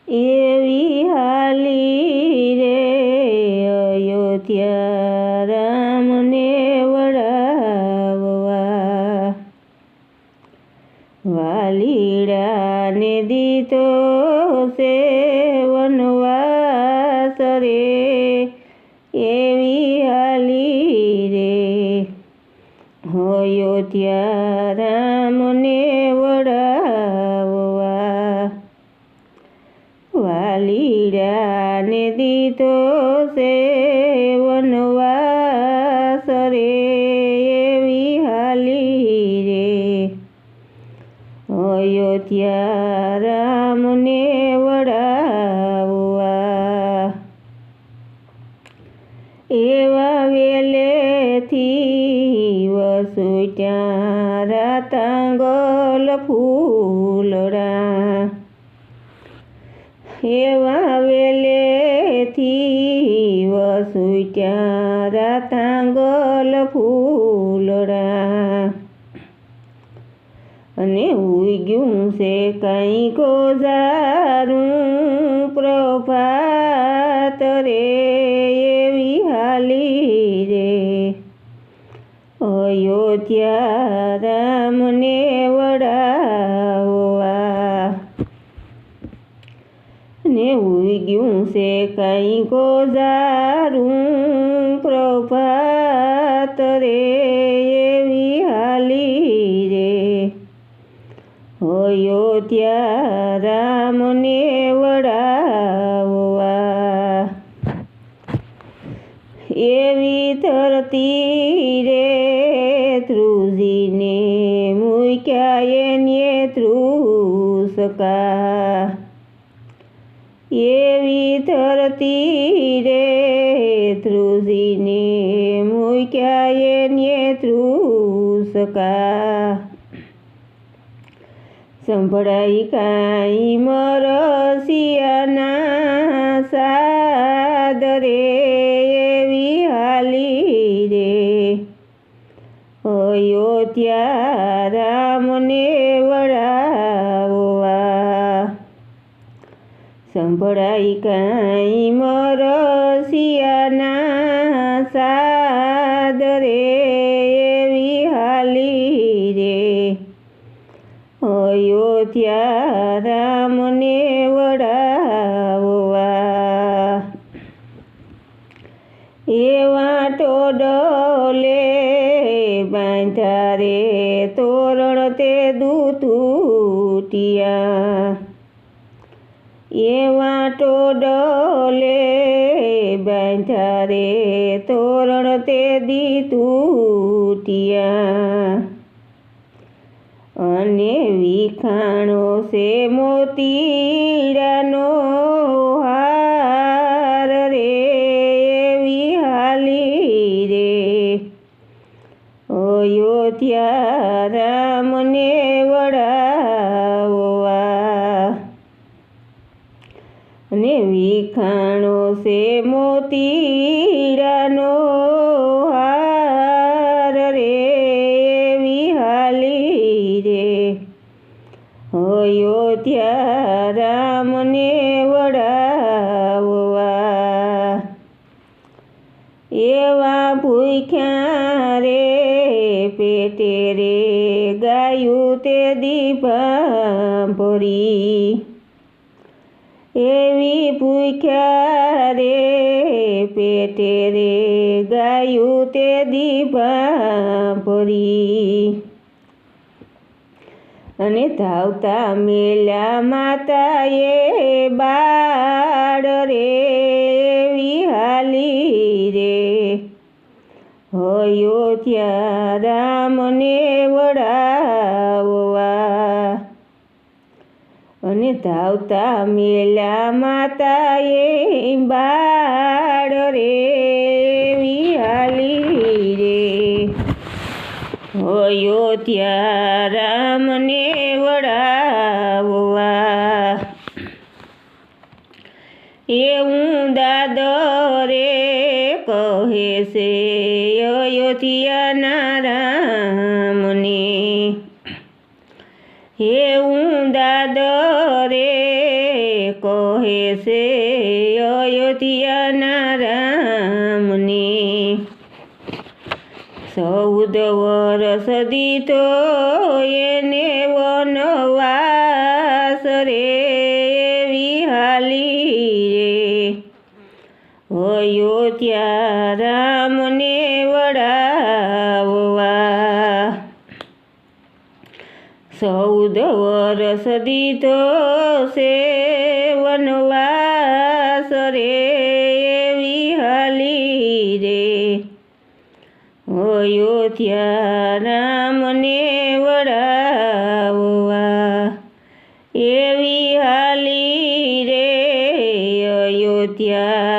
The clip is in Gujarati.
એવી હાલી રે અયોધ્યા રામને વળાવવા, વાલીડાને દીધો છે વનવાસ રે, એવી હાલી રે અયોધ્યા રામને વળાવવા, વાલીડાને દીધો છે વનવાસ રે, એવી હાલી રે અયોધ્યા રામને વળાવવા, એવા વેલેથી વસુટ્યા રાતાંગલ ફૂલડા, એવા વેલેથી વસુટ્યા રાતાંગલ ફૂલડા, અને ઉગ્યું છે કાંઈ ગોજારું પ્રભાત રે, એવી હાલી રે અયોધ્યા રામને વળાવવા, ને ઉગ્યું છે કાંઈ ગોજારું પ્રભાત રે, એવી હાલી રે અયોધ્યા રામને વળાવવા, એવી ધરતી રે ધ્રુજીને મૂક્યા એને ધ્રુસકા, એવી ધરતી રે ધ્રુજીને મૂક્યા એને ધ્રુસકા, સંભળાઈ કાંઈ મરસિયાના સાદ રે, એવી હાલી રે અયોધ્યા રામને વળાવવા, સંભળાઈ કાંઈ મરસિયાના સાદ રે, એવી હાલી રે અયોધ્યા રામને વળાવવા, એવા ટોડલે બાંધ્યા રે તોરણ તે દૂતુટિયા, એવા ટોડલે બાંધ્યા રે તોરણ તે દીતુટિયા, અને વિખાણો છે મોતીડાનો હાર રે, એવી હાલી રે અયોધ્યા રામને વળાવવા, અને વિખાણો છે મોતીડાનો હાર રે, એવી હાલી રે અયોધ્યા રામને વળાવવા, એવા ભૂખ્યા રે પેટે રે ગાયું તે દીપા ભરી, એવી ભૂખ્યા રે પેટે રે ગાયું તે દીપા ભરી, અને ધાવતા મેલ્યા માતાએ બાળ રે, એવી હાલી રે અયોધ્યા રામને વળાવવા, અને ધાવતા મેલ્યા માતાએ બાળ રે, એવી હાલી રે અયોધ્યા રામને વળાવવા, એવું દાદરે કહે છે અયોધ્યાના રામને, એવું દાદરે કહે છે અયોધ્યાના રામને 14 વર્ષ દીધો એને વનવાસ રે વિહાલી રે અયોધ્યા રામને વડાવવા 14 વર્ષ દીધો છે વનવાસ રે વિહાલી રે અયોધ્યા રામને વડાવવા એવી હાલી રે અયોધ્યા